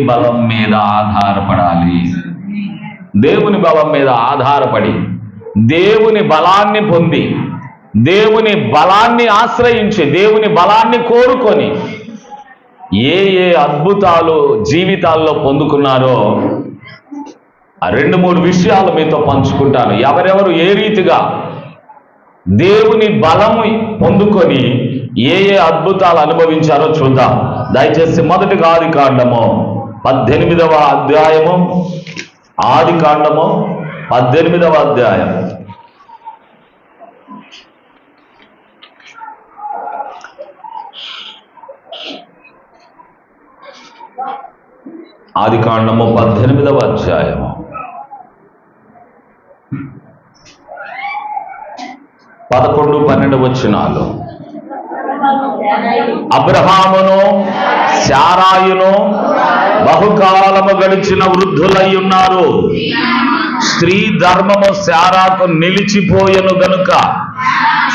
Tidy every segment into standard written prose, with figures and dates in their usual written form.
బలం మీద ఆధారపడాలి. దేవుని బలం మీద ఆధారపడి దేవుని బలాన్ని పొంది దేవుని బలాన్ని ఆశ్రయించి దేవుని బలాన్ని కోరుకొని ఏ ఏ అద్భుతాలు జీవితాల్లో పొందుకున్నారో ఆ 2-3 విషయాలు మీతో పంచుకుంటాను. ఎవరెవరు ఏ రీతిగా దేవుని బలము పొందుకొని ఏ ఏ అద్భుతాలు అనుభవించారో చూద్దాం. దయచేసి మొదటిగా ఆదికాండము 18వ అధ్యాయము, ఆదికాండము 18వ అధ్యాయం. ఆదికాండము 18వ అధ్యాయము 11-12 వచనాలు. అబ్రహామును శారాయును బహుకాలము గడిచిన వృద్ధులై ఉన్నారు. స్త్రీ ధర్మము శారాకు నిలిచిపోయెను గనుక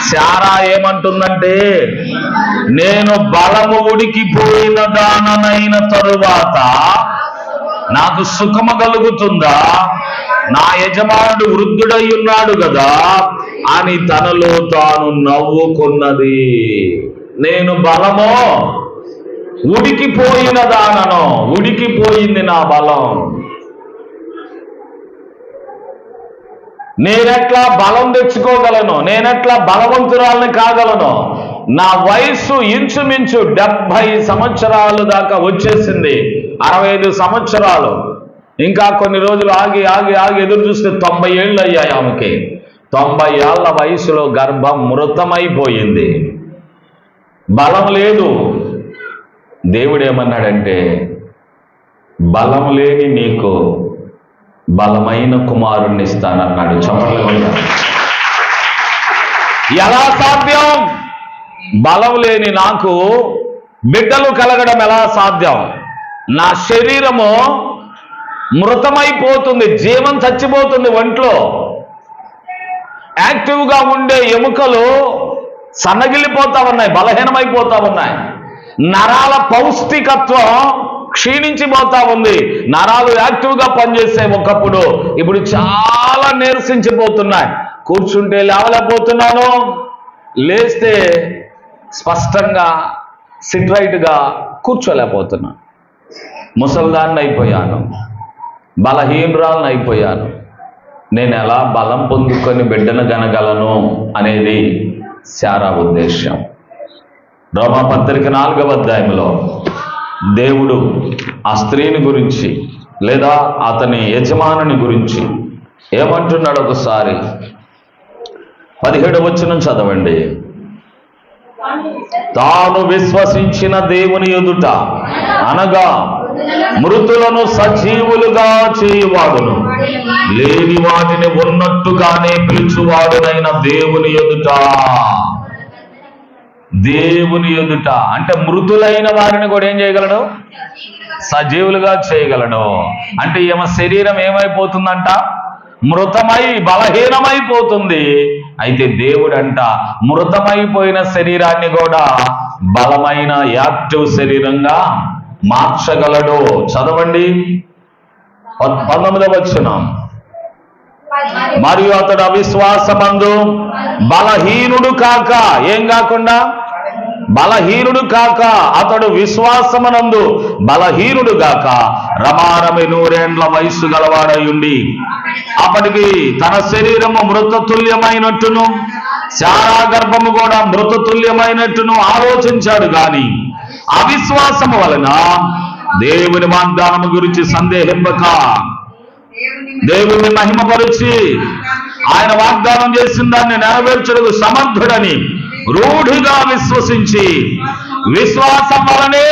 శారా ఏమంటుందంటే, నేను బలము ఉడికిపోయిన దాననైన తరువాత నాకు సుఖము కలుగుతుందా? నా యజమానుడు వృద్ధుడై ఉన్నాడు కదా అని తనలో తాను నవ్వుకున్నది. నేను బలమో ఉడికిపోయిన దానను, ఉడికిపోయింది నా బలం. నేనెట్లా బలం తెచ్చుకోగలను? నేనెట్లా బలవంతురాలని కాగలను? నా వయస్సు ఇంచుమించు 70 సంవత్సరాలు దాకా వచ్చేసింది. 65 సంవత్సరాలు. ఇంకా కొన్ని రోజులు ఆగి ఆగి ఆగి ఎదురు చూస్తే 90 ఏళ్ళు అయ్యాయి ఆమెకి. 90 ఏళ్ల వయసులో గర్భం మృతమైపోయింది. బలం లేదు. దేవుడేమన్నాడంటే, బలం లేని నీకు బలమైన కుమారుణ్ణి ఇస్తానన్నాడు. చమటలు. ఎలా సాధ్యం? బలం లేని నాకు బిడ్డలు కలగడం ఎలా సాధ్యం? నా శరీరము మృతమైపోతుంది, జీవం చచ్చిపోతుంది. ఒంట్లో యాక్టివ్గా ఉండే ఎముకలు సన్నగిల్లిపోతా ఉన్నాయి, బలహీనమైపోతా ఉన్నాయి. నరాల పౌష్టికత్వం క్షీణించిపోతా ఉంది. నరాలు యాక్టివ్గా పనిచేసే ఒకప్పుడు ఇప్పుడు చాలా నీరసించిపోతున్నాయి. కూర్చుంటే లేవలేకపోతున్నాను, లేస్తే స్పష్టంగా సిట్రైట్గా కూర్చోలేకపోతున్నాను. ముసల్దాన్ని అయిపోయాను, బలహీనరాలను అయిపోయాను. నేను ఎలా బలం పొందుకొని బిడ్డను కనగలను అనేది శారా ఉద్దేశం. రోమాపత్రిక 4వ అధ్యాయంలో దేవుడు ఆ స్త్రీని గురించి లేదా అతని యజమానుని గురించి ఏమంటున్నాడు? ఒకసారి 17వ వచనం చదవండి. తాను విశ్వసించిన దేవుని ఎదుట అనగా మృతులను సజీవులుగా చేయువాడును, లేని వాటిని ఉన్నట్టుగానే పిలుచువాడునైన దేవుని ఎదుట. దేవుని ఎదుట అంటే మృతులైన వారిని కూడా ఏం చేయగలడు? సజీవులుగా చేయగలడు. అంటే ఈమె శరీరం ఏమైపోతుందంట? మృతమై బలహీనమైపోతుంది. అయితే దేవుడంట మృతమైపోయిన శరీరాన్ని కూడా బలమైన యాక్టివ్ శరీరంగా మార్చగలడు. చదవండి 19వ వచనం. మరియు అతడు అవిశ్వాసమందు బలహీనుడు కాక, ఏం కాకుండా? బలహీనుడు కాక, అతడు విశ్వాసమనందు బలహీనుడు గాక రమారమి 100 ఏండ్ల వయస్సు గలవాడై ఉండి అప్పటికి తన శరీరము మృతతుల్యమైనట్టును శారా గర్భము కూడా మృతతుల్యమైనట్టును ఆలోచించాడు గాని అవిశ్వాసము వలన దేవుని వాగ్దానము గురించి సందేహింపక దేవుని మహిమపరిచి ఆయన వాగ్దానం చేసిన దాన్ని నెరవేర్చుటకు సమర్థుడని రూఢిగా విశ్వసించి విశ్వాసం వలనే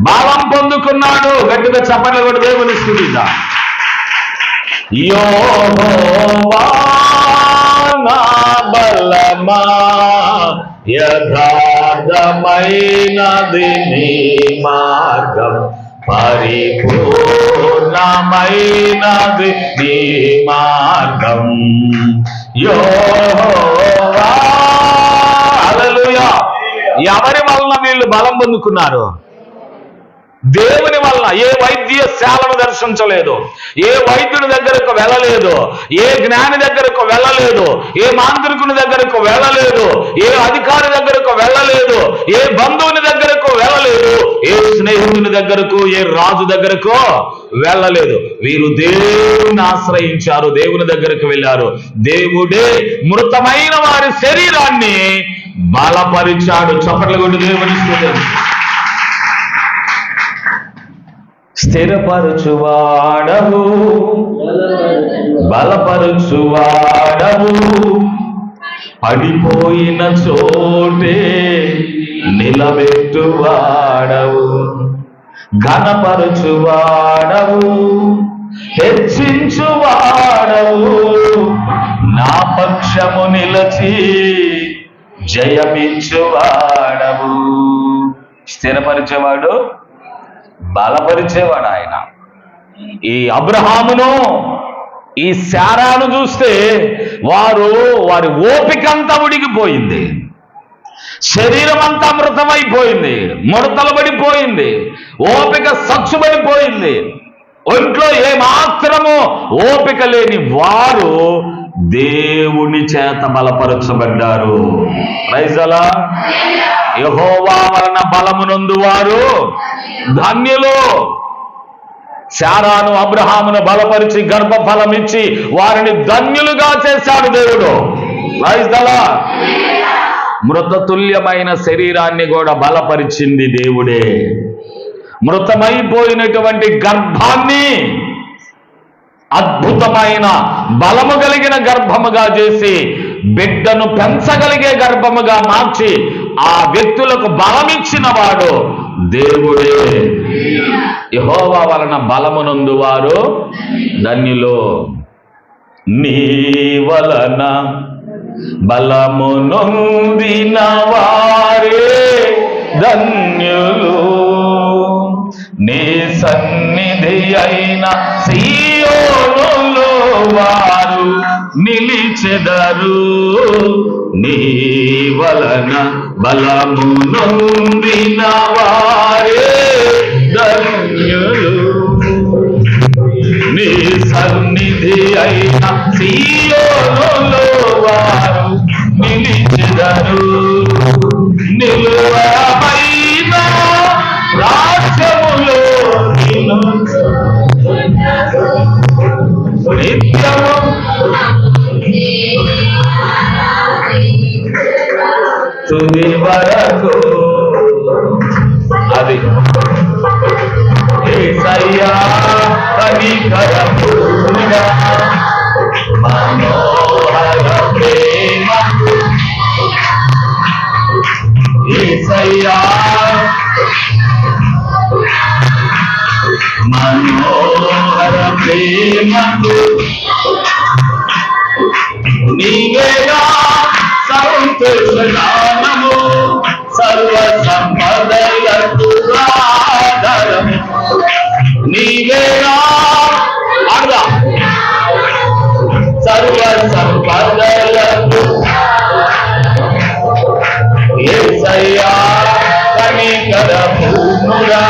బలం పొందుకున్నాడు. గట్టిగా చప్పట్లు కూడా దేవుని స్తుతిద్దాం. యెహోవా నా బలమా, యథార్థమైనది నీ మార్గం, పరిపూర్ణమైనది నీ మార్గం. యెహోవా. హల్లెలూయా. ఎవరి వలన వీళ్ళు బలం పొందుకున్నారు? దేవుని వల్ల ఏ వైద్యశాలను దర్శించలేదు, ఏ వైద్యుని దగ్గరకు వెళ్ళలేదు, ఏ జ్ఞాని దగ్గరకు వెళ్ళలేదు, ఏ మాంత్రికుని దగ్గరకు వెళ్ళలేదు, ఏ అధికారి దగ్గరకు వెళ్ళలేదు, ఏ బంధువుని దగ్గరకు వెళ్ళలేదు, ఏ స్నేహితుని దగ్గరకు, ఏ రాజు దగ్గరకు వెళ్ళలేదు. వీరు దేవుని ఆశ్రయించారు, దేవుని దగ్గరకు వెళ్ళారు. దేవుడే మృతమైన వారి శరీరాన్ని బలపరిచాడు. చప్పట్లు కొట్టి దేవుని స్తుతించండి. స్థిరపరచువాడవు, బలపరచువాడవు, పడిపోయిన చోటే నిలబెట్టువాడవు, ఘనపరచువాడవు, హెచ్చించువాడవు, నా పక్షము నిలచి జయమిచ్చువాడవు. స్థిరపరిచేవాడు, బలపరిచేవాడు ఆయన. ఈ అబ్రహామును, ఈ శారాను చూస్తే వారి ఓపికంతా ఉడిగిపోయింది, శరీరం అంతా మృతమైపోయింది, ముడతలు పడిపోయింది, ఓపిక సచ్చుబడిపోయింది. ఒంట్లో ఏమాత్రము ఓపిక లేని వారు దేవుని చేత బలపరచబడ్డారు. Praise the lord. యెహోవా వలన బలమునందు వారు ధన్యులు. శారాను, అబ్రహామును బలపరిచి గర్భఫలం ఇచ్చి వారిని ధన్యులుగా చేశాడు దేవుడు. Praise the lord. మృతతుల్యమైన శరీరాన్ని కూడా బలపరిచింది దేవుడే. మృతమైపోయినటువంటి గర్భాన్ని అద్భుతమైన బలము కలిగిన గర్భముగా చేసి బిడ్డను పెంచగలిగే గర్భముగా మార్చి ఆ వ్యక్తులకు బలమిచ్చిన వాడు దేవుడే. యెహోవా వలన బలమునందు వారు ధన్యులు. నీ వలన బలమునొందిన వారే ధన్యులు, నీ సన్నిధి అయిన సీయోనులో వారు నిలిచెదరు. నీ వలన బలమునొందిన వారే ధన్యులు, నీ సన్నిధి అయిన సీయోనులో వారు నిలిచెదరు. నిలువమైన రాజ్యములో నిత్యము తుది వరకు. అది యేసయ్యా కనికరముగా మనోహర ప్రేమ. యేసయ్యా మనోహర ప్రేమకు నీవేగా సంతోషగానము, సర్వ సంపదలకు ఆధారము. నీవేగా అర్థం సర్వ సంపదలకు. యేసయ్యా కనికరముగా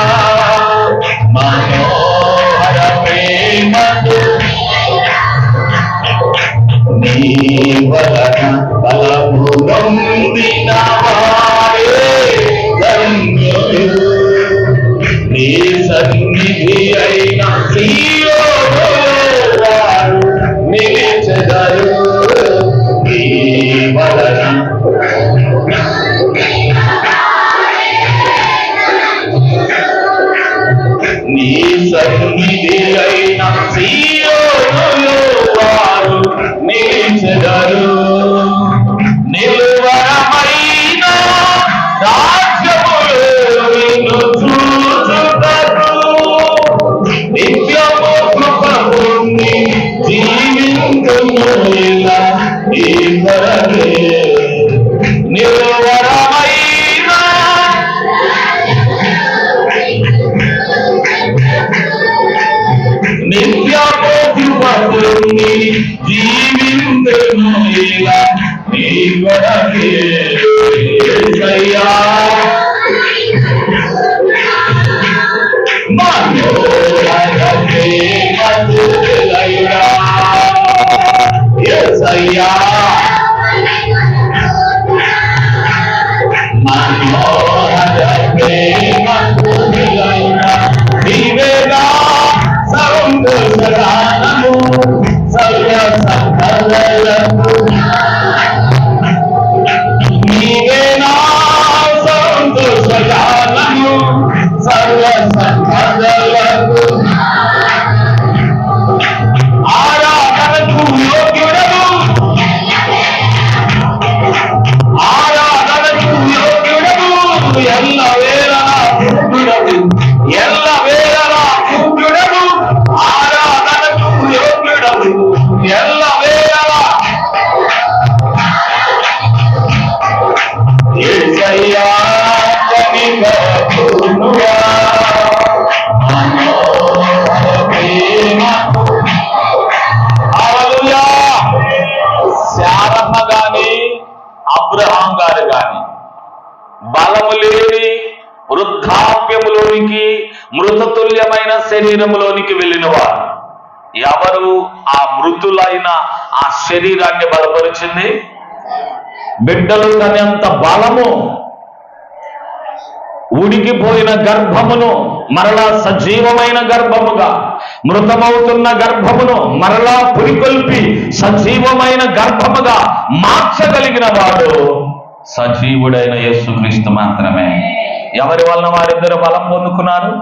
మనోహర ప్రేమకు నీ వలన బలమునొందిన వారే ధన్యులు, నీ సన్నిధి అయిన సీయోనులో వారు నిలిచెదరు. నీ వలన నీ సన్నిధి అయిన సీయోనులో వారు నిలిచెదరు. నిలువరమైన రాజ్యములో నిన్ను చూచుటకు నిత్యము కృప పొంది జీవించుము ఇలా ఈ కొరకే. నిలువరమైన నిత్యము కృప పొంది జీవించుము ఇలా ఈ కొరకే. యేసయ్యా యేసయ్యా మనోహర ప్రేమకు నిలవున నీవేగా సంతోషగానము సర్వ సంపదలకు నీవేనా సంతోషగానము సర్వ సంపదలకు ఆరాధనకు యోగ్యుడవు ఆరాధనకు యోగ్యుడవు ఎల్ల వేళలా పూజ్యుడవు ఎల్ల వేళలా పూజ్యుడవు ఆరాధనకు యోగ్యుడవు ఎల్ల వేళలా యేసయ్యా కనికరముగా మనోహర ప్రేమకు హల్లెలూయా. శారమ్మ గాని అబ్రహాం గారు గాని బలము లేని వృద్ధాప్యములోనికి మృతతుల్యమైన శరీరములోనికి వెళ్ళిన వారు ఎవరు? ఆ మృతులైన ఆ శరీరాన్ని బలపరిచింది బిడ్డలు కనేంత బలము, ఉడికిపోయిన గర్భమును మరలా సజీవమైన గర్భముగా, మృతమవుతున్న గర్భమును మరలా పురికొల్పి సజీవమైన గర్భముగా మార్చగలిగిన వాడు సజీవుడైన యేసుక్రీస్తు మాత్రమే. ఎవరి వలన వారిద్దరు బలం పొందుకున్నారు?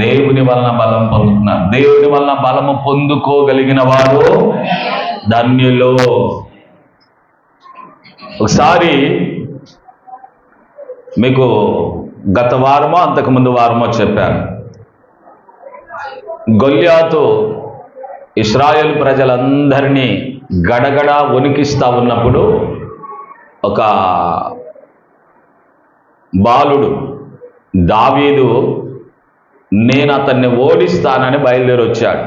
దేవుని వలన బలం పొందుకున్నారు. దేవుని వలన బలము పొందుకోగలిగిన వారు ధన్యులు. ఒకసారి మీకు గత వారమో అంతకుముందు వారమో చెప్పాను, గొల్యాతు ఇశ్రాయేలు ప్రజలందరినీ గడగడ వణికిస్తా ఉన్నప్పుడు ఒక బాలుడు దావీదు నేను అతన్ని ఓడిస్తానని బయలుదేరి వచ్చాడు.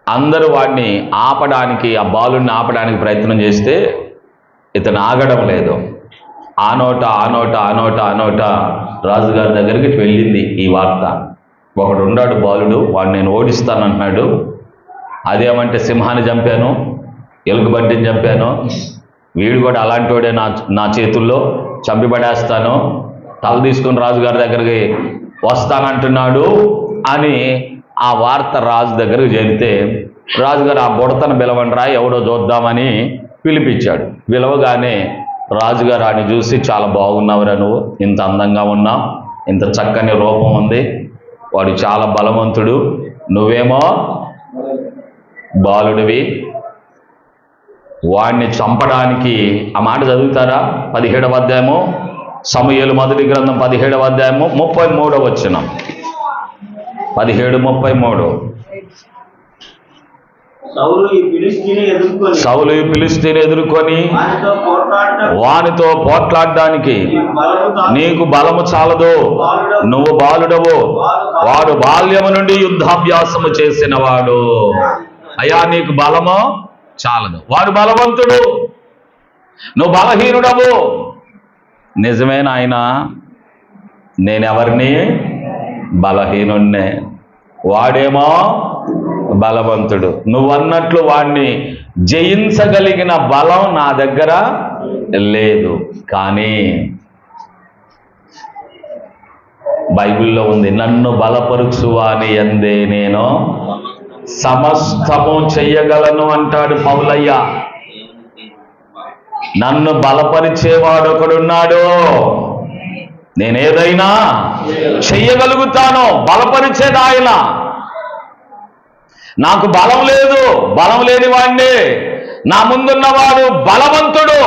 అందరూ వాడిని ఆపడానికి, ఆ బాలుడిని ఆపడానికి ప్రయత్నం చేస్తే ఇతను ఆగడం లేదు. ఆ నోట రాజుగారి దగ్గరికి వెళ్ళింది ఈ వార్త. ఒకడు ఉన్నాడు బాలుడు, వాడు నేను ఓడిస్తానంటున్నాడు. అదేమంటే సింహాన్ని చంపాను, ఎలుగుబంటిని చంపాను, వీడు కూడా అలాంటి వాడే నా చేతుల్లో చంపిపడేస్తాను, తల తీసుకుని రాజుగారి దగ్గరికి వస్తానంటున్నాడు అని ఆ వార్త రాజు దగ్గరకు చేరితే రాజుగారు ఆ బుడతను పిలవండిరా ఎవడో చూద్దామని పిలిపించాడు. పిలవగానే రాజుగారు ఆయన చూసి చాలా బాగున్నావురా, నువ్వు ఇంత అందంగా ఉన్నావు, ఇంత చక్కని రూపం ఉంది, వాడు చాలా బలవంతుడు, నువ్వేమో బాలుడివి, వాడిని చంపడానికి ఆ మాట చదువుతారా? 17వ అధ్యాయము సమూయేలు మొదటి గ్రంథం 17వ అధ్యాయము 33వ వచనం. 17:33. సౌలు ఈ ఫిలిష్తీని ఎదుర్కొని వానితో పోట్లాడడానికి నీకు బలము చాలదు, నువ్వు బాలుడవు, వాడు బాల్యము నుండి యుద్ధాభ్యాసము చేసిన వాడు. అయ్యా నీకు బలము చాలదు, వాడు బలవంతుడు, నువ్వు బలహీనుడవు. నిజమే నాయన, నేనెవరిని? బలహీనుణ్ణే, వాడేమో బలవంతుడు. నువ్వన్నట్లు వాడిని జయించగలిగిన బలం నా దగ్గర లేదు. కానీ బైబిల్లో ఉంది, నన్ను బలపరుచువాని యందే నేను సమస్తము చెయ్యగలను అంటాడు పౌలయ్య. నన్ను బలపరిచేవాడు ఒకడున్నాడు, నేనేదైనా చెయ్యగలుగుతాను. బలపరిచేది ఆయన. నాకు బలం లేదు, బలం లేని వాడిని, నా ముందున్నవాడు బలవంతుడు.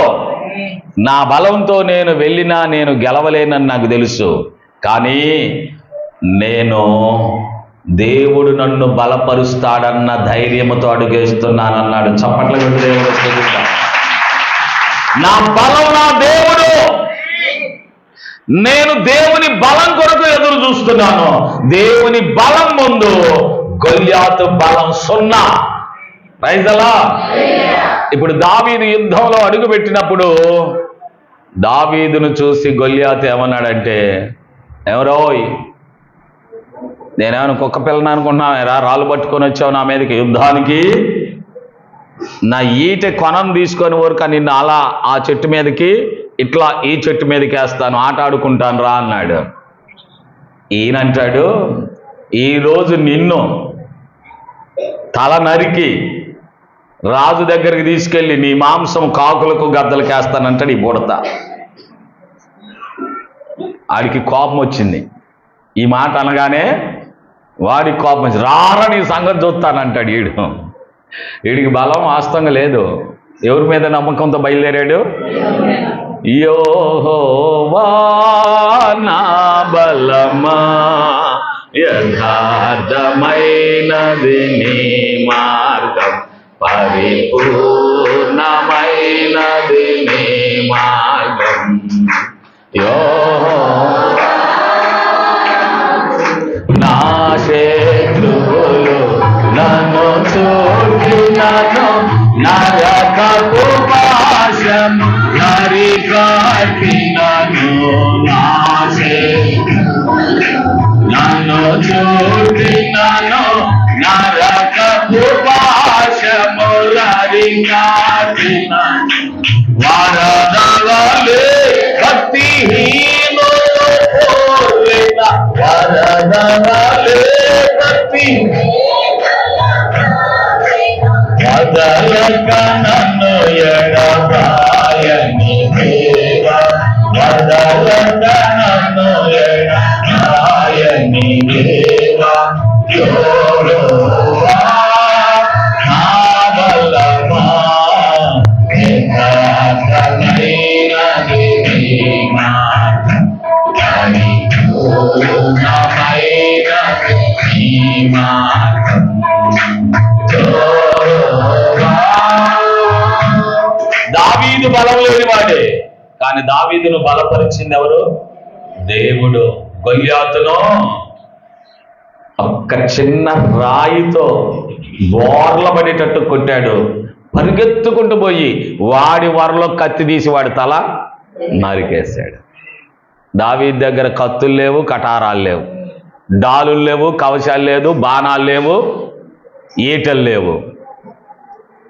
నా బలంతో నేను వెళ్ళినా నేను గెలవలేనని నాకు తెలుసు. కానీ నేను దేవుడు నన్ను బలపరుస్తాడన్న ధైర్యముతో అడుగేస్తున్నానన్నాడు. చప్పట్ల కొట్టి దేవుడు తెలుసా, నా బలం నా దేవుడు. నేను దేవుని బలం కొరకు ఎదురు చూస్తున్నాను. దేవుని బలం ముందు గొల్యాతు బలం 0. Praise the lord. ఇప్పుడు దావీదు యుద్ధంలో అడుగుపెట్టినప్పుడు దావీదును చూసి గొల్యాతు ఏమన్నాడంటే, ఎవరోయ్, నేనేమైనా కుక్క పిల్లని అనుకుంటున్నావేరా, రాళ్ళు పట్టుకొని వచ్చావు నా మీదకి యుద్ధానికి? నా ఈట కొనం తీసుకొని ఊరుక నిన్ను అలా ఆ చెట్టు మీదకి ఇట్లా ఈ చెట్టు మీదకి వేస్తాను, ఆట ఆడుకుంటాను రా అన్నాడు. ఈయనంటాడు, ఈరోజు నిన్ను తల నరికి రాజు దగ్గరికి తీసుకెళ్ళి నీ మాంసం కాకులకు గద్దలకు వేస్తానంటాడు ఈ బుడత. ఆడికి కోపం వచ్చింది. ఈ మాట అనగానే వాడికి కోపం వచ్చి, రారా నీ సంగతి చూస్తానంటాడు. వీడికి బలం వాస్తవంగా లేదు. ఎవరి మీద నమ్మకంతో బయలుదేరాడు? యెహోవా నా బలమా, యథార్థమైనది నీ మార్గం, పరిపూర్ణమైనది నీ మార్గం. యెహోవా నా శత్రువులు నన్ను చూచినను, నరకపు పాశము నరికట్టినను. నా శత్రువులు నన్ను చూచినను, నరకపు పాశము నరికట్టినను. వరదవలే భక్తిహీనులు పోలిన, వరదవలే వదలక నన్ను ఎడబాయని దేవా, వదలక నన్ను ఎడబాయని దేవా. యెహోవా నా బలమా, యథార్థమైనది నీ మార్గం, పరిపూర్ణమైనది నీ మార్గం. దావీదు బలం లేని వాడే, కానీ దావీదును బలపరిచింది ఎవరు? దేవుడు. గొల్యాతును ఒక్క చిన్న రాయితో బోర్ల పడేటట్టు కొట్టాడు. పరిగెత్తుకుంటూ పోయి వాడి వరలో కత్తి తీసి వాడి తల నరికేశాడు. దావీదు దగ్గర కత్తులు లేవు, కటారాలు లేవు, డాలులు లేవు, కవచాలు లేదు, బాణాలు లేవు, ఈటలు లేవు.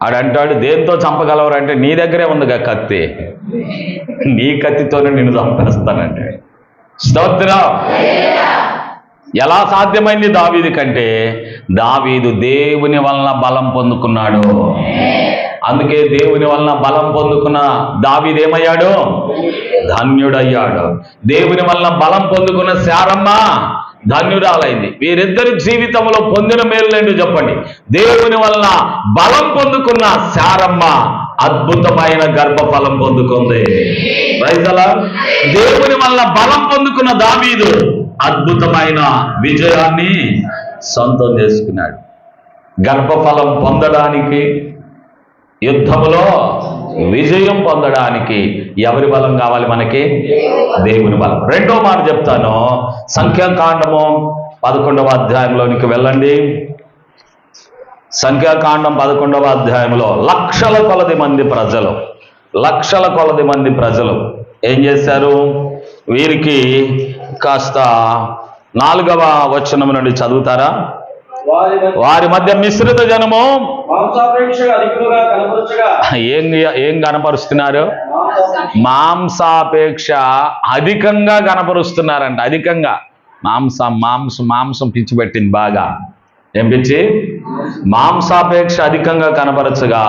ఆడంటాడు, దేంతో చంపగలవరు అంటే, నీ దగ్గరే ఉందిగా కత్తి, నీ కత్తితోనే నిన్ను చంపేస్తానంటే. స్తోత్రం. ఎలా సాధ్యమైంది దావీదు కంటే? దావీదు దేవుని వలన బలం పొందుకున్నాడు. అందుకే దేవుని వలన బలం పొందుకున్న దావీదు ఏమయ్యాడు? ధన్యుడయ్యాడు. దేవుని వలన బలం పొందుకున్న శారమ్మ ధన్యురాలైంది. వీరిద్దరి జీవితంలో పొందిన మేలులేంటో చెప్పండి. దేవుని వలన బలం పొందుకున్న శారమ్మ అద్భుతమైన గర్భఫలం పొందుకుంది. రైతులా, దేవుని వలన బలం పొందుకున్న దావీదు అద్భుతమైన విజయాన్ని సొంతం చేసుకున్నాడు. గర్భఫలం పొందడానికి, యుద్ధములో విజయం పొందడానికి ఎవరి బలం కావాలి మనకి? దేవుని బలం. రెండో మాట చెప్తాను. సంఖ్యాకాండము 11వ అధ్యాయంలోనికి వెళ్ళండి. సంఖ్యాకాండం 11వ అధ్యాయంలో లక్షల కొలది మంది ప్రజలు ఏం చేశారు? వీరికి కాస్త 4వ వచనం నుండి చదువుతారా? వారి మధ్య మిశ్రిత జనము ఏం కనపరుస్తున్నారు? మాంసాపేక్ష అధికంగా కనపరుస్తున్నారంట. అధికంగా మాంసం పిచ్చి పెట్టింది బాగా. ఏం పిచ్చి? మాంసాపేక్ష అధికంగా కనపరచగా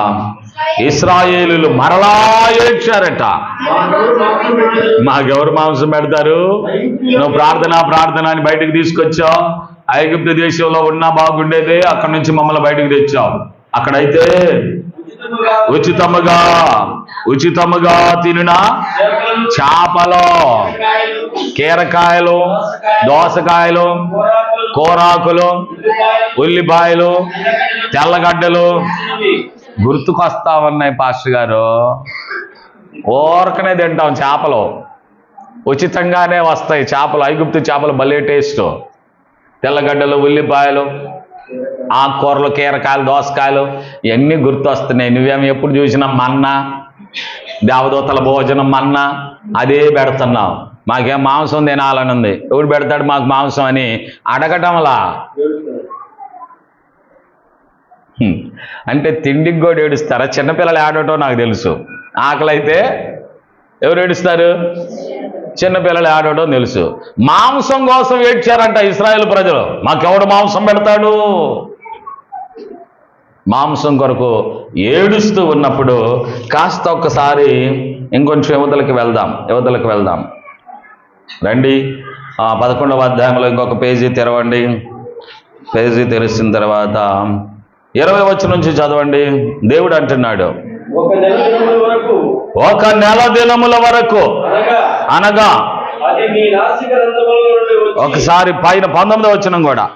ఇశ్రాయేలీయులు మరలా ఏడ్చారట. మాకెవరు మాంసం పెడతారు? నువ్వు ప్రార్థన అని బయటకు తీసుకొచ్చావు. ఐగుప్తు దేశంలో ఉన్నా బాగుండేది, అక్కడి నుంచి మమ్మల్ని బయటకు తెచ్చావు. అక్కడైతే ఉచితముగా తినిన చేపలు, కీరకాయలు, దోసకాయలు, కూరాకులు, ఉల్లిపాయలు, తెల్లగడ్డలు గుర్తుకొస్తా ఉన్నాయి పాస్టర్ గారు. ఊరకనే తింటాం చేపలు, ఉచితంగానే వస్తాయి చేపలు. ఐగుప్తు చేపలు భలే టేస్ట్. తెల్లగడ్డలు, ఉల్లిపాయలు, ఆకుకూరలు, కీరకాయలు, దోసకాయలు ఇవన్నీ గుర్తొస్తున్నాయి. నువ్వేమో ఎప్పుడు చూసినా మన్నా, దేవదూతల భోజనం మన్నా అదే పెడుతున్నావు. మాకేం మాంసం తినాలని ఉంది. ఎవడు పెడతాడు మాకు మాంసం అని అడగటంలా. అంటే తిండికి కూడా ఏడుస్తారా? చిన్నపిల్లలు ఏడవటం నాకు తెలుసు. ఆకలి అయితే ఎవరు ఏడుస్తారు? చిన్నపిల్లలు ఏడవటం తెలుసు. మాంసం కోసం ఏడ్చారంట ఇశ్రాయేలు ప్రజలు. మాకెవడు మాంసం పెడతాడు? మాంసం కొరకు ఏడుస్తూ ఉన్నప్పుడు కాస్త ఒక్కసారి ఇంకొంచెం యువతలకు వెళ్దాం రండి. 11వ అధ్యాయంలో ఇంకొక పేజీ తెరవండి. పేజీ తెరిచిన తర్వాత 20వ వచనం నుంచి చదవండి. దేవుడు అంటున్నాడు, ఒక నెల దినముల వరకు అనగా ఒకసారి పైన 19వ వచనం కూడా,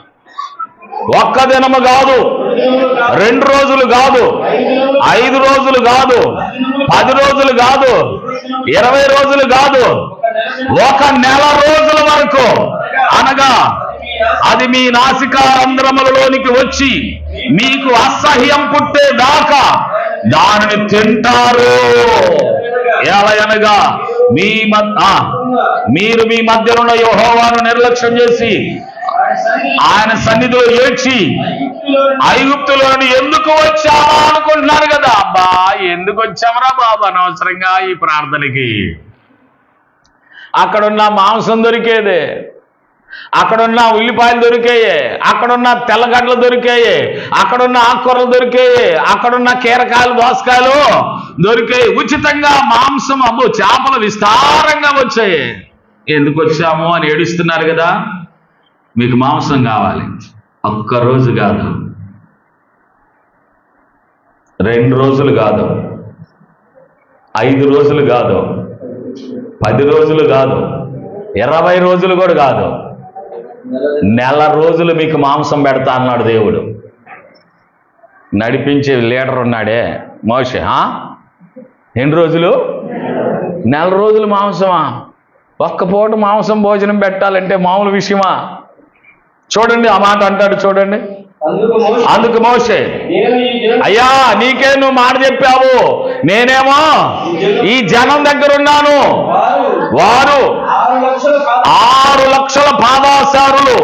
ఒక్క దినము కాదు, 2 రోజులు కాదు, 5 రోజులు కాదు, 10 రోజులు కాదు, 20 రోజులు కాదు, ఒక నెల రోజుల వరకు అనగా అది మీ నాసికారంధ్రములలోనికి వచ్చి మీకు అసహ్యం పుట్టేదాకా దానిని తింటారు. ఎలా అనగా మీరు మీ మధ్యలో ఉన్న యెహోవాను నిర్లక్ష్యం చేసి ఆయన సన్నిధిలో ఏడ్చి ఐగుప్తులోని ఎందుకు వచ్చామా అనుకుంటున్నారు కదా. అబ్బా, ఎందుకు వచ్చామరా బాబు అనవసరంగా ఈ ప్రార్థనకి? అక్కడున్న మాంసం దొరికేదే, అక్కడున్న ఉల్లిపాయలు దొరికాయే, అక్కడున్న తెల్లగడ్డలు దొరికాయి, అక్కడున్న ఆకుకూరలు దొరికాయి, అక్కడున్న కీరకాయలు దోసకాయలు దొరికాయి. ఉచితంగా మాంసం, అబ్బో చేపలు విస్తారంగా వచ్చాయి. ఎందుకు వచ్చాము అని ఏడుస్తున్నారు కదా. మీకు మాంసం కావాలి. ఒక్కరోజు కాదు, 2 రోజులు కాదు, 5 రోజులు కాదు, 10 రోజులు కాదు, 20 రోజులు కూడా కాదు, నెల రోజులు మీకు మాంసం పెడతా అన్నాడు దేవుడు. నడిపించే లీడర్ ఉన్నాడే మోషే. ఎన్ని రోజులు? నెల రోజులు మాంసమా? ఒక్క పూట మాంసం భోజనం పెట్టాలంటే మామూలు విషయమా? చూడండి, ఆ మాట అంటాడు చూడండి. అందుకు మోషే, అయ్యా నీకే నువ్వు మాట చెప్పావు, నేనేమో ఈ జనం దగ్గర ఉన్నాను. వారు 6 లక్షల పాదాసారులు,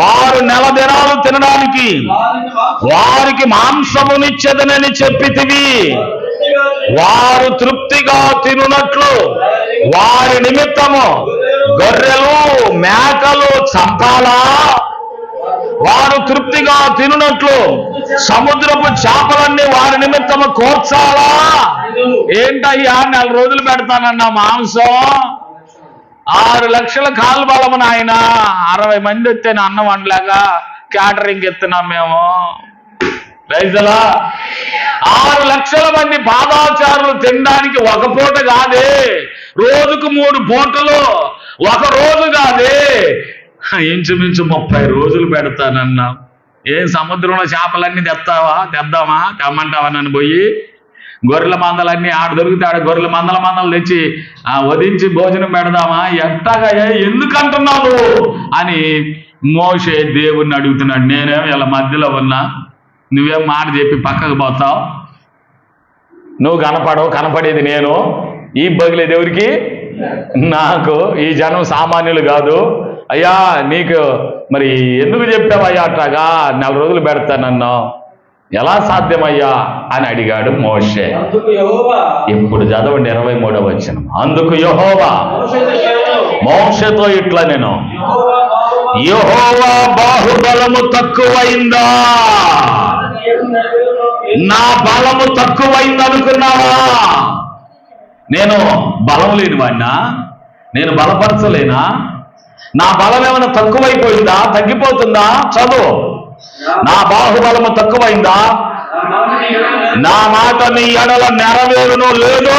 వారు నెల దినాలు తినడానికి వారికి మాంసమునిచ్చేదనని చెప్పితివి. వారు తృప్తిగా తినునట్లు వారి నిమిత్తము గొర్రెలు మేకలు చంపాలా? వారు తృప్తిగా తినునట్లు సముద్రపు చేపలన్నీ వారి నిమిత్తము కోర్చాలా? ఏంటయ్యా 4 రోజులు పెడతానన్నా మాంసం? 6 లక్షల కాలు బలము నాయన. 60 మంది వస్తే అన్నం వండలేక క్యాటరింగ్ ఎత్తున్నాం మేము. రైతులా 6 లక్షల మంది పాదాచారులు తినడానికి ఒక పూట కాదే, రోజుకు 3 పూటలు, ఒక రోజు కాదే, ఇంచుమించు 30 రోజులు పెడతానన్నా. ఏం సముద్రంలో చేపలన్నీ తెమ్మంటావా నన్ను పోయి? గొర్రెల మందలన్నీ ఆడ దొరికితే ఆడ గొర్రెల మందలు తెచ్చి వధించి భోజనం పెడదామా? ఎట్టాగా, ఎందుకంటున్నావు అని మోషే దేవుణ్ణి అడుగుతున్నాడు. నేనేం ఇలా మధ్యలో ఉన్నా, నువ్వేం మాట చెప్పి పక్కకు పోతావు? నువ్వు కనపడేది నేను. ఈ బగిలేది ఎవరికి? నాకు. ఈ జనం సామాన్యులు కాదు. అయ్యా నీకు మరి ఎందుకు చెప్పావయ్యా అట్లాగా 4 రోజులు పెడతానన్నావు? ఎలా సాధ్యమయ్యా అని అడిగాడు మోషే. ఇప్పుడు చదవండి 23వ వచనం. అందుకు యెహోవా మోషేతో ఇట్లా, నేను యెహోవా బాహుబలము తక్కువైందా? నా బలము తక్కువైంది అనుకున్నావా? నేను బలం లేని వాడినా? నేను బలపరచలేనా? నా బలం ఏమైనా తక్కువైపోయిందా? తగ్గిపోతుందా? చదువు. నా బాహుబలము తక్కువైందా? నా మాట నీ ఎడల నెరవేరును లేదు,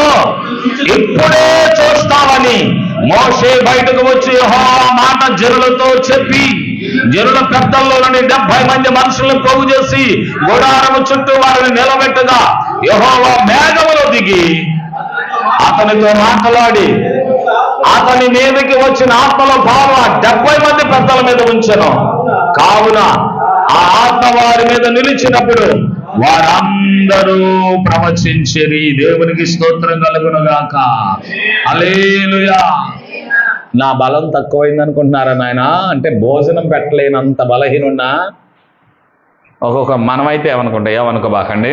ఇప్పుడే చూస్తావని మోషే బయటకు వచ్చి యెహోవా మాట జనులతో చెప్పి, జనుల పెద్దల్లో నుండి 70 మంది మనుషులను పోగు చేసి గుడారము చుట్టూ వారిని నిలబెట్టగా యెహోవా మేఘములో దిగి అతనితో మాట్లాడి అతని మీదకి వచ్చిన ఆత్మలో భావ 70 మంది పెద్దల మీద ఉంచెను. కావున ఆ ఆత్మ వారి మీద నిలిచినప్పుడు వారందరూ ప్రవచించిరి. దేవునికి స్తోత్రం కలుగునుగాక. హల్లెలూయా. నా బలం తక్కువైంది అనుకుంటున్నారా నాయన? అంటే భోజనం పెట్టలేనంత బలహీనున్నా? మనమైతే ఏమనుకోబాకండి,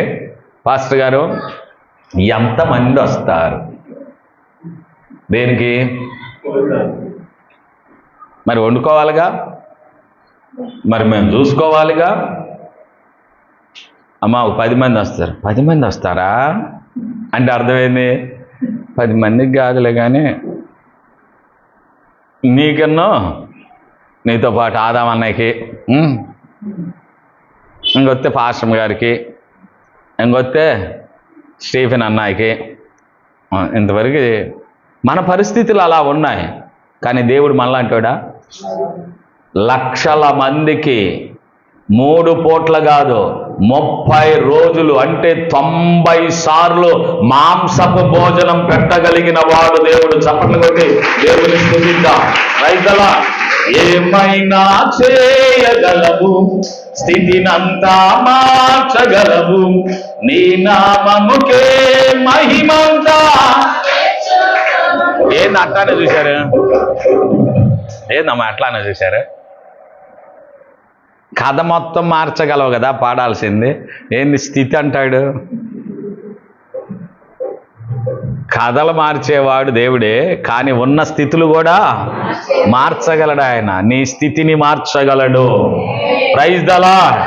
పాస్టర్ గారు ఎంతమంది వస్తారు దేనికి? మరి వండుకోవాలిగా, మరి మేము చూసుకోవాలిగా. అమ్మా 10 మంది వస్తారు. 10 మంది వస్తారా అంటే అర్థమైంది 10 మందికి కాదులే, కానీ నీకన్నో నీతో పాటు ఆదాం అన్నయ్యకి, ఇంకొస్తే పాస్టర్ గారికి, ఇంకొస్తే స్టీఫెన్ అన్నయ్యకి, ఇంతవరకు మన పరిస్థితులు అలా ఉన్నాయి. కానీ దేవుడు మనలాంటోడా? లక్షల మందికి 3 పూట్ల కాదు 30 రోజులు అంటే 90 సార్లు మాంసపు భోజనం పెట్టగలిగిన వాడు దేవుడు. చప్పట్లు కొట్టి దేవుని స్తుతిద్దాం. రైతులా, ఏమైనా చేయగలవు, స్థితినంతా మార్చగలవు, నీ నామముకే మహిమంతా. ఏంది అట్లానే చూశారు? ఏందమ్మా అట్లానే చూశారు? కథ మొత్తం మార్చగలవు కదా పాడాల్సింది. ఏంది స్థితి అంటాడు? కథలు మార్చేవాడు దేవుడే, కానీ ఉన్న స్థితులు కూడా మార్చగలడు ఆయన. నీ స్థితిని మార్చగలడు. Praise the lord.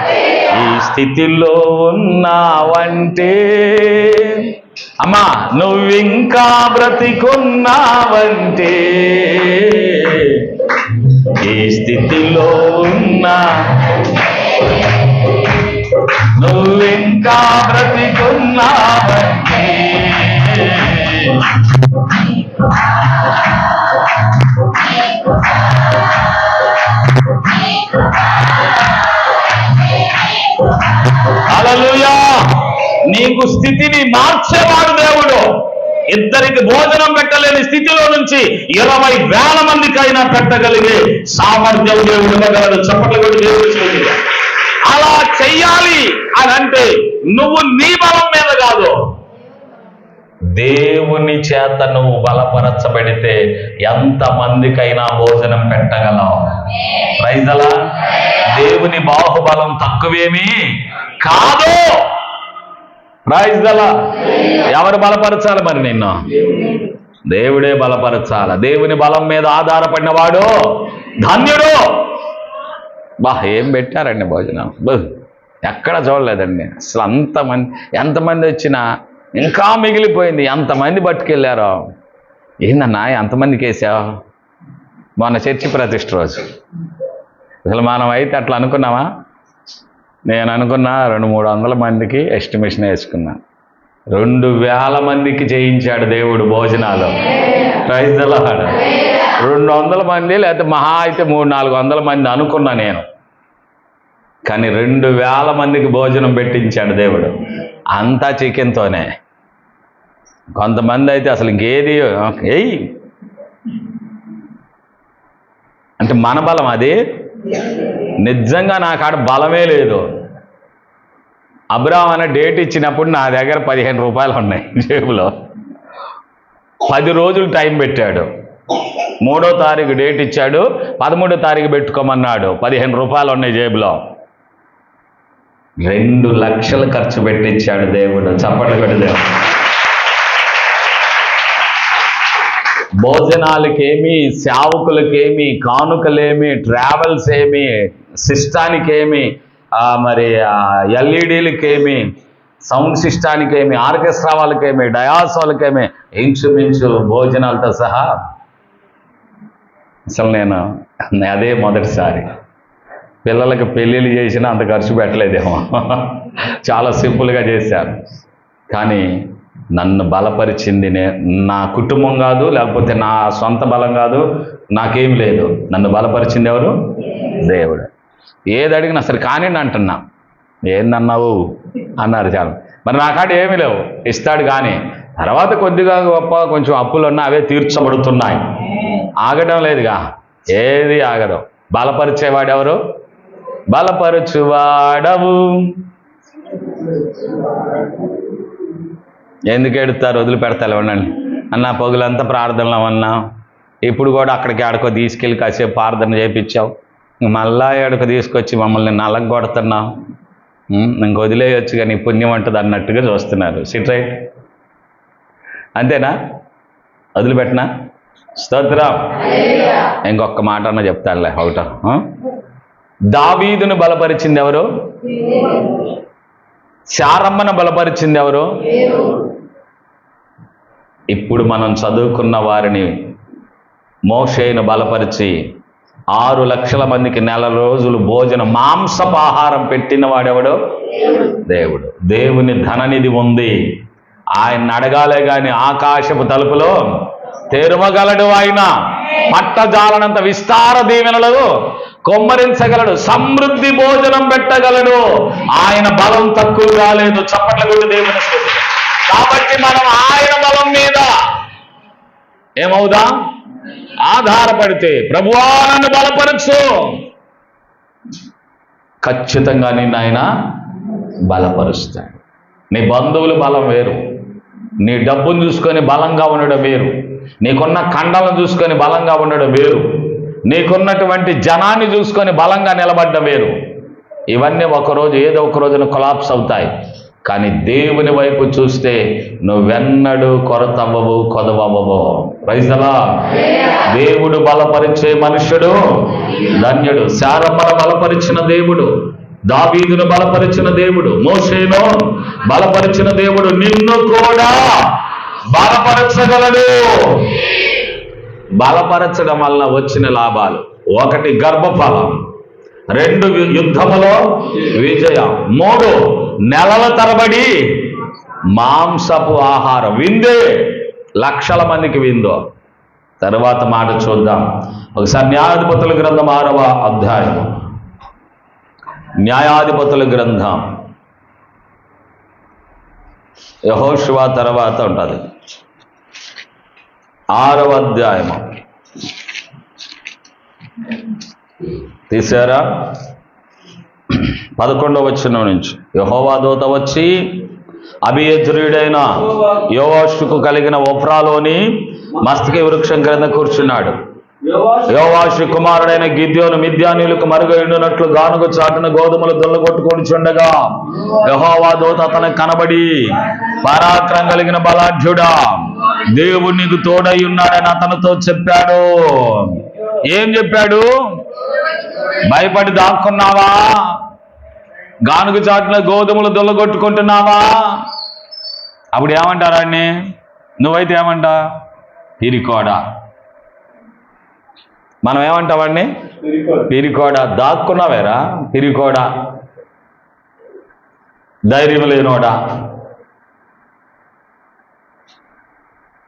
ఈ స్థితిలో ఉన్నావంటే అమ్మా నువ్వింకా బ్రతికున్నావంటే, ఈ స్థితిలో ఉన్నా నువ్వింకా బ్రతికున్నావంటే, హల్లెలూయా. నీకు స్థితిని మార్చేవాడు దేవుడు. ఇద్దరికి భోజనం పెట్టలేని స్థితిలో నుంచి 20,000 మందికైనా పెట్టగలిగే సామర్థ్యం దేవుడు ఇవ్వగలడు. చప్పట్లు కొట్టి దేవుడు. అలా చెయ్యాలి అని అంటే నువ్వు నీ బలం మీద కాదు, దేవుని చేత నువ్వు బలపరచబడితే ఎంతమందికైనా భోజనం పెట్టగలవు. Praise the lord. దేవుని బాహుబలం తక్కువేమీ కాదు. Praise the lord. ఎవరు బలపరచాలి మరి నిన్ను? దేవుడే బలపరచాలి. దేవుని బలం మీద ఆధారపడిన వాడు ధన్యుడు. ఏం పెట్టారండి భోజనం, ఎక్కడ చూడలేదండి అసలు. ఎంతమంది వచ్చినా ఇంకా మిగిలిపోయింది. ఎంతమంది పట్టుకెళ్ళారో. ఏందన్నా ఎంతమందికి వేసావు? మొన్న చర్చి ప్రతిష్ఠ రోజు అసలు మనం అయితే అట్లా అనుకున్నామా? నేను అనుకున్నా 200-300 మందికి ఎస్టిమేషన్ వేసుకున్నా. 2,000 మందికి చేయించాడు దేవుడు భోజనాలు. Praise the lord. 200 మంది లేకపోతే మహా అయితే 300-400 మంది అనుకున్నా నేను, కానీ 2,000 మందికి భోజనం పెట్టించాడు దేవుడు. అంతా చికెన్తోనే. కొంతమంది అయితే అసలు ఇంకేది ఏయ్ అంటే మన బలం అది. నిజంగా నా కాడ బలమే లేదు. అబ్రాహాం అనే డేట్ ఇచ్చినప్పుడు నా దగ్గర 15 రూపాయలు ఉన్నాయి జేబులో. 10 రోజులు టైం పెట్టాడు. 3వ తారీఖు డేట్ ఇచ్చాడు, 13వ తారీఖు పెట్టుకోమన్నాడు. 15 రూపాయలు ఉన్నాయి జేబులో. 2 లక్షలు ఖర్చు పెట్టించాడు దేవుడు. చప్పట్లు కొట్టి దేవుడు. భోజనాలకేమి, సేవకులకేమి, కానుకలేమి, ట్రావెల్స్ ఏమి, సిస్టానికేమి, మరి ఎల్ఈడీలకేమి, సౌండ్ సిస్టానికేమి, ఆర్కెస్ట్రా వాళ్ళకేమి, డయాస్ వాళ్ళకేమి, ఇంచుమించు భోజనాలతో సహా. అసలు నేను అదే మొదటిసారి. పిల్లలకి పెళ్ళిళ్ళు చేసినా అంత ఖర్చు పెట్టలేదేమో, చాలా సింపుల్గా చేశాను. కానీ నన్ను బలపరిచింది నా కుటుంబం కాదు, లేకపోతే నా సొంత బలం కాదు, నాకేం లేదు. నన్ను బలపరిచింది ఎవరు? దేవుడు. ఏది అడిగినా సరే కానీ అంటున్నా. ఏందన్నావు అన్నారు చాలా. మరి నా కాడ ఏమీ లేవు, ఇస్తాడు. కానీ తర్వాత కొద్దిగా గొప్ప కొంచెం అప్పులు ఉన్నా అవే తీర్చబడుతున్నాయి. ఆగడం లేదుగా, ఏది ఆగదు. బలపరిచేవాడు ఎవరు? బలపరచువాడవు. ఎందుకు ఎడుతారు? వదిలిపెడతారు. ఉండండి అన్న, పగులంతా ప్రార్థనలు అన్నా. ఇప్పుడు కూడా అక్కడికి ఆడుకో తీసుకెళ్ళి కాసేపు ప్రార్థన చేయించావు, మళ్ళా ఏడుకు తీసుకొచ్చి మమ్మల్ని నలగొడుతున్నావు. ఇంక వదిలేయచ్చు కానీ పుణ్యం అంటుంది అన్నట్టుగా చూస్తున్నారు. సిట్ రైట్, అంతేనా? వదిలిపెట్టినా? స్తోత్రం. ఇంకొక మాట అన్న చెప్తానులే ఒకట. దావీదును బలపరిచింది ఎవరు? శారమ్మను బలపరిచింది ఎవరు? ఇప్పుడు మనం చదువుకున్న వారిని మోషేను బలపరిచి 6 లక్షల మందికి నెల రోజులు భోజనం మాంసపు ఆహారం పెట్టిన వాడెవడు? దేవుడు. దేవుని ధననిధి ఉంది. ఆయన అడగాలే గాని ఆకాశపు తలుపులో తెరవగలడు. ఆయన పట్టజాలనంత విస్తార దీవెనలు కొమ్మరించగలడు. సమృద్ధి భోజనం పెట్టగలడు. ఆయన బలం తక్కువ కాలేదు. చప్పట్ల కొట్టి దేవుని స్తుతి. కాబట్టి మనం ఆయన బలం మీద ఏమవుదాం? ఆధారపడితే, ప్రభువా నన్ను బలపరచు, ఖచ్చితంగా నిన్ను ఆయన బలపరుస్తాడు. నీ బంధువులు బలం వేరు, నీ డబ్బును చూసుకొని బలంగా ఉండడం వేరు, నీకున్న కండలను చూసుకొని బలంగా ఉండడం వేరు, నీకున్నటువంటి జనాన్ని చూసుకొని బలంగా నిలబడ్డం వేరు. ఇవన్నీ ఒకరోజు ఏదో ఒక రోజున కొలాప్స్ అవుతాయి. కానీ దేవుని వైపు చూస్తే నువ్వెన్నడూ కొరతవ్వవు, కొదవవ్వవు. Praise the lord. దేవుడు బలపరిచే మనుష్యుడు ధన్యుడు. శారమ్మను బలపరిచిన దేవుడు, దావీదును బలపరిచిన దేవుడు, మోషేను బలపరిచిన దేవుడు నిన్ను కూడా బలపరచగలడు. బలపరచడం వల్ల వచ్చిన లాభాలు: 1 గర్భఫలం, 2 యుద్ధములో విజయం, 3 నెలల తరబడి మాంసపు ఆహారం. విందే, లక్షల మందికి విందో. తర్వాత మాట చూద్దాం. ఒకసారి న్యాయాధిపతుల గ్రంథం 6వ అధ్యాయం. న్యాయాధిపతుల గ్రంథం యెహోషువ తర్వాత ఉంటుంది. 6వ అధ్యాయము తీశారా? 11వ వచనం నుంచి. యెహోవా దూత వచ్చి అబీయెజ్రీయుడైన యోవాషుకు కలిగిన ఒఫ్రాలోని మస్తకి వృక్షం క్రింద కూర్చున్నాడు. యోవాషు కుమారుడైన గిద్యోను మిద్యానీయులకు మరుగైనట్లు గానుగ చాటున గోధుమలు దొల్లగొట్టుకొని చుండగా యెహోవా దూత అతనికి కనబడి, పరాక్రమం కలిగిన బలాఢ్యుడా, దేవుడు నీకు తోడై ఉన్నాడని అతనితో చెప్పాడు. ఏం చెప్పాడు? భయపడి దాక్కున్నావా? గానుగ చాటున గోధుమలు దొల్లగొట్టుకుంటున్నావా? అప్పుడు ఏమంటారా అన్ని? నువ్వైతే ఏమంటా? పిరికోడా. మనం ఏమంటావాడిని? పిరికోడా. దాక్కున్నావేరా పిరికోడా, ధైర్యం లేనోడా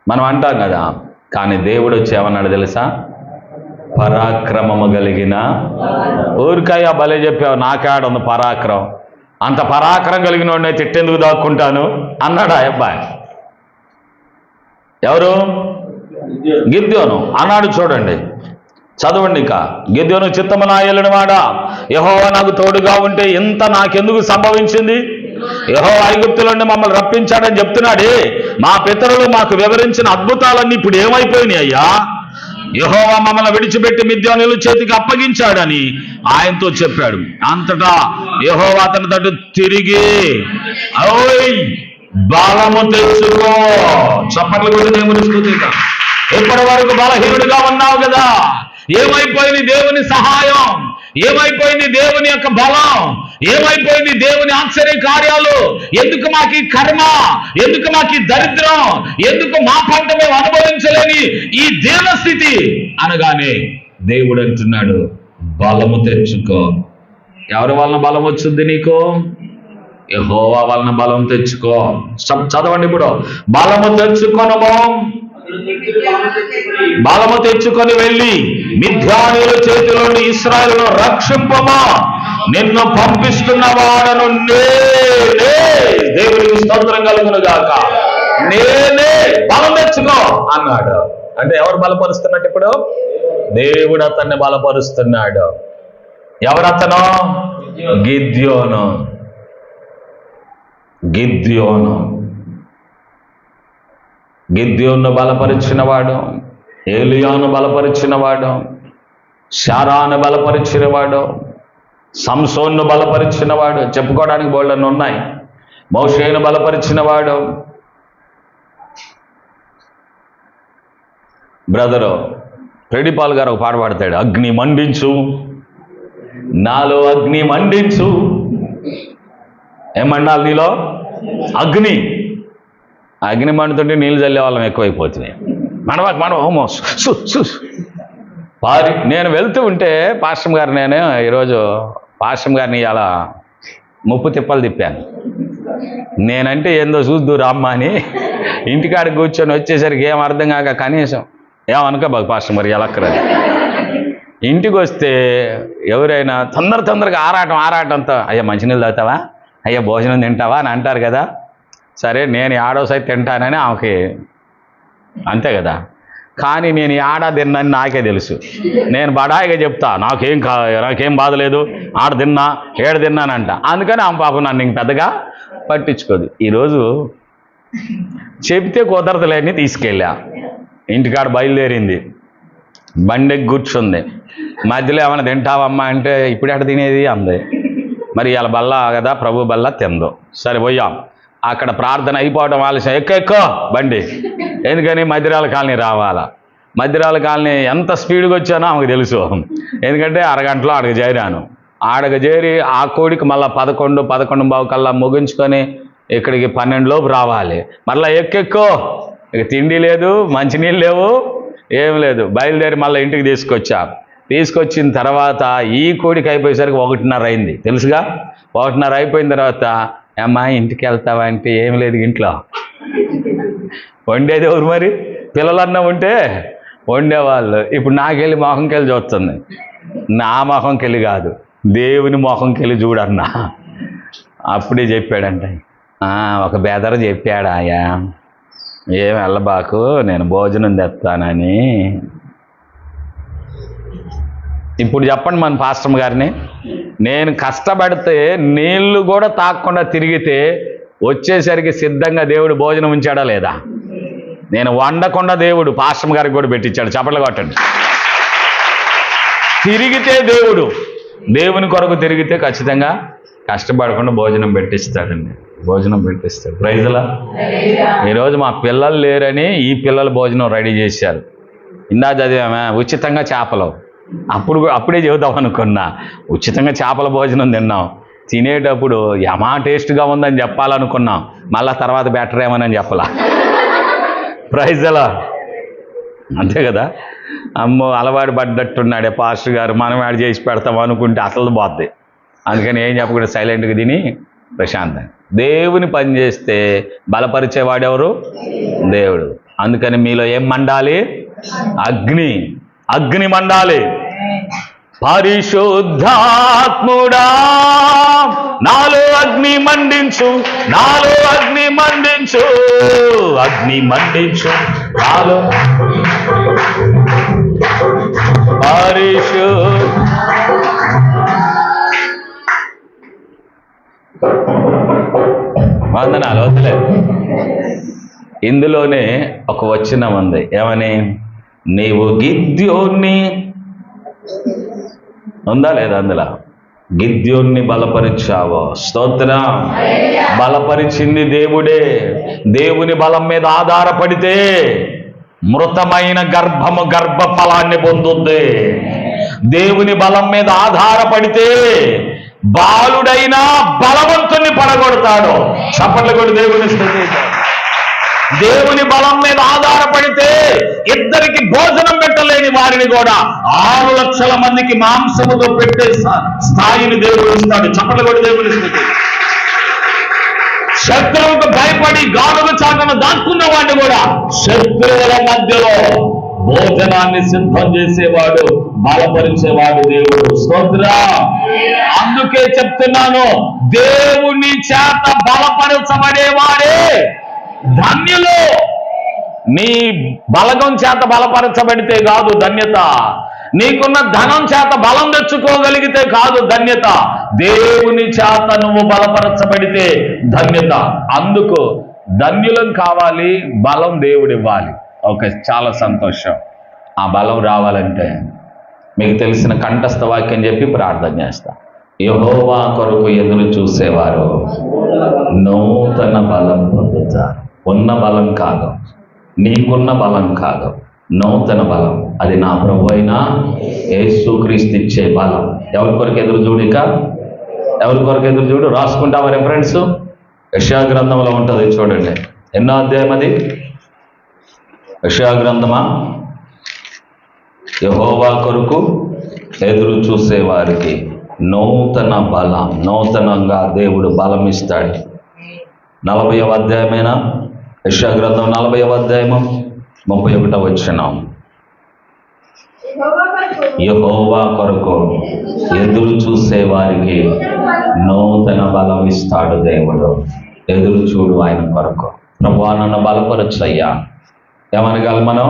మనం అంటాం కదా. కానీ దేవుడు వచ్చి ఏమన్నాడు తెలుసా? పరాక్రమము కలిగిన. ఊరికాయ భలే చెప్పావు, నాకేడుంది పరాక్రమం, అంత పరాక్రమం కలిగిన వాడిని తిట్టేందుకు దాక్కుంటాను అన్నాడు ఆ అబ్బాయి. ఎవరు? గిద్యోను అన్నాడు. చూడండి, చదవండి. ఇక గిద్యోను చిత్తము నా యేలిన వాడా, యెహోవా నాకు తోడుగా ఉంటే ఇంత నాకెందుకు సంభవించింది? యెహోవా ఐగుప్తు నుండి మమ్మల్ని రప్పించాడని చెప్తున్నాడే, మా పితరులు మాకు వివరించిన అద్భుతాలన్నీ ఇప్పుడు ఏమైపోయినాయి అయ్యా? యెహోవా మమ్మల్ని విడిచిపెట్టి మిద్యానీయుల చేతికి అప్పగించాడని ఆయనతో చెప్పాడు. అంతటా యెహోవా అతని తట్టు తిరిగి, ఓయ్ బలము తెచ్చుకో. చప్పట్లు కూడా దేవుని స్తుతిగా. ఇప్పటి వరకు బలహీనుడిగా ఉన్నావు కదా, ఏమైపోయింది దేవుని సహాయం? ఏమైపోయింది దేవుని యొక్క బలం? ఏమైపోయింది దేవుని ఆశ్చర్య కార్యాలు? ఎందుకు మాకు ఈ కర్మ? ఎందుకు మాకు ఈ దరిద్రం? ఎందుకు మా పంట మేము అనుభవించలేని ఈ దీనస్థితి? అనగానే దేవుడు అంటున్నాడు, బలము తెచ్చుకో. ఎవరి వలన బలం వచ్చింది నీకు? యెహోవా వలన బలం తెచ్చుకో. చదవండి ఇప్పుడు. బలము తెచ్చుకొనము, బలము తెచ్చుకొని వెళ్ళి మిద్యానీయుల చేతిలోని ఇశ్రాయేలును రక్షింపమా, నిన్ను పంపిస్తున్న వాడను నేనే. దేవునికి స్తోత్రం కలుగును గాక. నేనే, బలం తెచ్చుకో అన్నాడు. అంటే ఎవరు బలపరుస్తున్నట్టు? ఇప్పుడు దేవుడు అతన్ని బలపరుస్తున్నాడు. ఎవరతను? గిద్యోను. గిద్యోను గిద్యోను బలపరిచినవాడు, ఏలియాను బలపరిచినవాడు, శారాను బలపరిచినవాడు, సంసోన్ను బలపరిచినవాడు, చెప్పుకోవడానికి బోల్డన్ని ఉన్నాయి. మోషేను బలపరిచినవాడు. బ్రదరు రెడ్డిపాల్ గారు ఒక పాట పాడతాడు, అగ్ని మండించు నాలో అగ్ని మండించు. ఏం మండాలి నీలో? అగ్ని. అగ్ని మండుతుంటే నీళ్ళు చల్లే వాళ్ళం ఎక్కువైపోతున్నాయి. మనమో నేను వెళ్తూ ఉంటే పాస్టర్ గారు, నేను ఈరోజు పాస్టర్ గారిని ఇలా ముప్పు తిప్పలు తిప్పాను. నేనంటే ఏందో చూద్దు రామ్మ అని ఇంటికాడికి కూర్చొని వచ్చేసరికి ఏం అర్థం కాక కనీసం ఏమనుకోబాకు పాస్టర్ మరి ఎలక్కరని. ఇంటికి వస్తే ఎవరైనా తొందరగా ఆరాటంతో అయ్యా మంచినీళ్ళు తాగుతావా, అయ్యా భోజనం తింటావా అని అంటారు కదా. సరే నేను ఆడోసైతే తింటానని ఆమెకి అంతే కదా. కానీ నేను ఆడ తిన్నాను నాకే తెలుసు. నేను బడాయిగా చెప్తా, నాకేం బాధ లేదు, ఆడ తిన్నా ఏడు తిన్నానంట. అందుకని ఆమె పాపం నన్ను ఇంక పెద్దగా పట్టించుకోదు. ఈరోజు చెప్తే కుదరదులేని తీసుకెళ్ళా. ఇంటికాడ బయలుదేరింది, బండికి కూర్చుంది. మధ్యలో ఏమైనా తింటావమ్మా అంటే ఇప్పుడు ఎక్కడ తినేది అంది. మరి ఇలా బల్ల కదా, ప్రభు బల్ల తిందో. సరే పోయాం. అక్కడ ప్రార్థన అయిపోవడం ఆలస్యం. ఎక్కువ బండి, ఎందుకని మధ్యరాల కాలనీ రావాలా. మధ్యరాల కాలనీ ఎంత స్పీడ్గా వచ్చానో ఆమెకు తెలుసు, ఎందుకంటే అరగంటలో ఆడకు చేరాను. ఆడకు చేరి ఆ కోడికి మళ్ళీ 11:15 కల్లా ముగించుకొని ఇక్కడికి 12 లోపు రావాలి. మళ్ళీ ఎక్కువ ఇక తిండి లేదు, మంచినీళ్ళు లేవు, ఏం లేదు. బయలుదేరి మళ్ళీ ఇంటికి తీసుకొచ్చిన తర్వాత ఈ కోడికి అయిపోయేసరికి 1:30 అయింది. తెలుసుగా, 1:30 అయిపోయిన తర్వాత అమ్మా ఇంటికి వెళ్తావా అంటే ఏం లేదు ఇంట్లో. వండేది ఎవరు మరి? పిల్లలన్నా ఉంటే వండేవాళ్ళు. ఇప్పుడు నాకెళ్ళి మొహంకెళ్ళి చూస్తుంది. నా మొహంకెళ్ళి కాదు, దేవుని మొహంకెళ్ళి చూడన్నా. అప్పుడే చెప్పాడంట, ఒక బెదర చెప్పాడాయా, ఏం వెళ్ళబాకు నేను భోజనం తెస్తానని. ఇప్పుడు చెప్పండి మన పాస్టర్ గారిని, నేను కష్టపడితే నీళ్లు కూడా తాగకుండా తిరిగితే వచ్చేసరికి సిద్ధంగా దేవుడు భోజనం ఉంచాడా లేదా? నేను వండకుండా దేవుడు పాస్టర్ గారికి కూడా పెట్టించాడు. చప్పట్లు కొట్టండి. తిరిగితే దేవుని కొరకు తిరిగితే ఖచ్చితంగా కష్టపడకుండా భోజనం పెట్టిస్తాడండి. ప్రైజ్లా. ఈరోజు మా పిల్లలు లేరని ఈ పిల్లలు భోజనం రెడీ చేశారు. ఇందా చదివామా ఉచితంగా చేపలు. అప్పుడే చెబుతాం అనుకున్నా, ఉచితంగా చేపల భోజనం తిన్నాం. తినేటప్పుడు యమా టేస్ట్గా ఉందని చెప్పాలనుకున్నాం, మళ్ళా తర్వాత బెటర్ ఏమని చెప్పాలా. ప్రైజ్లా. అంతే కదా. అమ్మో అలవాటు పడ్డట్టున్నాడే పాస్టర్ గారు, మనం యాడ్ చేసి పెడతాం అనుకుంటే అసలు పోద్ది. అందుకని ఏం చెప్పకుండా సైలెంట్గా తిని ప్రశాంతంగా దేవుని పని చేస్తే బలపరిచేవాడెవరు? దేవుడు. అందుకని మీలో ఏం మండాలి? అగ్ని మండాలి. పరిశుద్ధాత్ముడా నాలో అగ్ని మండించు నాలో వందనాలు వద్దులేదు. ఇందులోనే ఒక వచనం ఉంది, ఏమని? నీవు గిద్యోన్ని ఉందా లేదా? అందులో గిద్యోన్ని బలపరిచావో. స్తోత్రం. బలపరిచింది దేవుడే. దేవుని బలం మీద ఆధారపడితే మృతమైన గర్భము గర్భఫలాన్ని పొందుద్ది. దేవుని బలం మీద ఆధారపడితే బాలుడైనా బలవంతుని పడగొడతాడు. చప్పట్లు కొట్టి దేవుని స్తుతించాడు. దేవుని బలం మీద ఆధారపడితే ఇద్దరికి భోజనం పెట్టలేని వారిని కూడా 6 లక్షల మందికి మాంసముతో పెట్టే స్థాయిని దేవుడు ఇస్తాడు. చప్పట్లు కొట్టి దేవుని స్తుతించాడు. శత్రువుకు భయపడి గాలుల చాటున దాక్కున్న వాడిని కూడా శత్రువుల మధ్యలో భోజనాన్ని సిద్ధం చేసేవాడు, బలపరిచేవాడు దేవుడు. స్తోత్రం. అందుకే చెప్తున్నాను, దేవుని చేత బలపరచబడేవాడే ధన్యులు. నీ బలగం చేత బలపరచబడితే కాదు ధన్యత, నీకున్న ధనం చేత బలం తెచ్చుకోగలిగితే కాదు ధన్యత, దేవుని చేత నువ్వు బలపరచబడితే ధన్యత. అందుకు ధన్యులం కావాలి, బలం దేవుడు ఇవ్వాలి. ఓకే, చాలా సంతోషం. ఆ బలం రావాలంటే మీకు తెలిసిన కంఠస్థ వాక్యం చెప్పి ప్రార్థన చేస్తా. యెహోవా కొరకు ఎదురు చూసేవారు నూతన బలం పొందుతారు. ఉన్న బలం కాదు, నీకున్న బలం కాదు, నూతన బలం. అది నా ప్రభు అయిన యేసుక్రీస్తు ఇచ్చే బలం. ఎవరి కొరకు ఎదురు చూడిక? ఎవరి కొరకు ఎదురు చూడు? రాసుకుంటావా రెఫరెన్స్? యెషయా గ్రంథంలో ఉంటుంది, చూడండి. ఎన్నో అధ్యాయం అది? యెషయా గ్రంథమా? యెహోవా కొరకు ఎదురు చూసే వారికి నూతన బలం, నూతనంగా దేవుడు బలం ఇస్తాడు. 40వ అధ్యాయమేనా? యెషయా గ్రంథం 40వ అధ్యాయము 31వ వచనం. యెహోవా కొరకు ఎదురు చూసే వారికి నూతన బలం ఇస్తాడు దేవుడు. ఎదురు చూడు ఆయన కొరకు. ప్రభువా నన్ను బలపరచయ్యా. ఏమనగాలి మనం?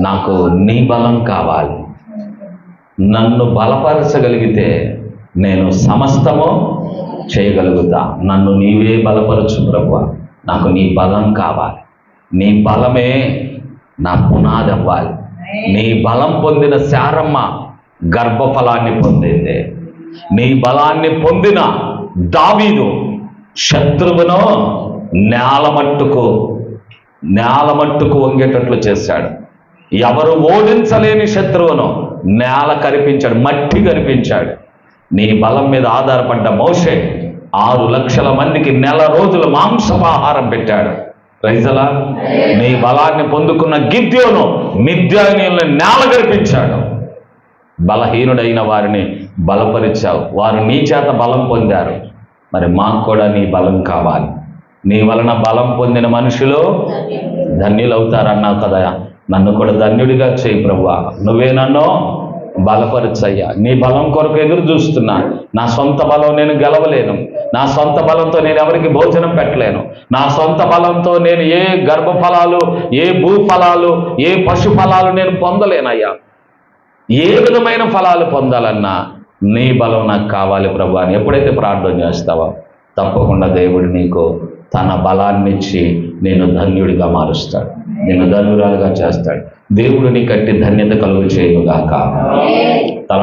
నాకు నీ బలం కావాలి. నన్ను బలపరచగలిగితే నేను సమస్తము చేయగలుగుతా. నన్ను నీవే బలపరచు ప్రభువా. నాకు నీ బలం కావాలి. నీ బలమే నా పునాది అవ్వాలి. నీ బలం పొందిన శారమ్మ గర్భఫలాన్ని పొందింది. నీ బలాన్ని పొందిన దావీదు శత్రువును నేల మట్టుకు వంగేటట్లు చేశాడు. ఎవరు ఓడించలేని శత్రువును నేల కనిపించాడు, మట్టి కనిపించాడు. నీ బలం మీద ఆధారపడ్డ మోషే 6 లక్షల మందికి నెల రోజులు మాంసమాహారం పెట్టాడు. రైజలా, నీ బలాన్ని పొందుకున్న గిద్యోను మిద్యానీయులను నేల కనిపించాడు. బలహీనుడైన వారిని బలపరిచావు, వారు నీ చేత బలం పొందారు. మరి మాకు కూడా నీ బలం కావాలి. నీ వలన బలం పొందిన మనుషులు ధన్యులవుతారన్నావు కదా. నన్ను కూడా ధన్యుడిగా చేయి ప్రభువా. నువ్వే నన్ను బలపరచయ్యా. నీ బలం కొరకు ఎదురు చూస్తున్నా. నా సొంత బలం నేను గెలవలేను. నా సొంత బలంతో నేను ఎవరికి భోజనం పెట్టలేను. నా సొంత బలంతో నేను ఏ గర్భఫలాలు, ఏ భూఫలాలు, ఏ పశు ఫలాలు నేను పొందలేనయ్యా. ఏ విధమైన ఫలాలు పొందాలన్నా నీ బలం నాకు కావాలి ప్రభు అని ఎప్పుడైతే ప్రార్థన చేస్తావో తప్పకుండా దేవుడు నీకు తన బలాన్నిచ్చి నేను ధన్యుడిగా మారుస్తాడు, నేను ధన్యురాలుగా చేస్తాడు. దేవుడు నీ కట్టి ధన్యత కలుగు చేయుగాక. తల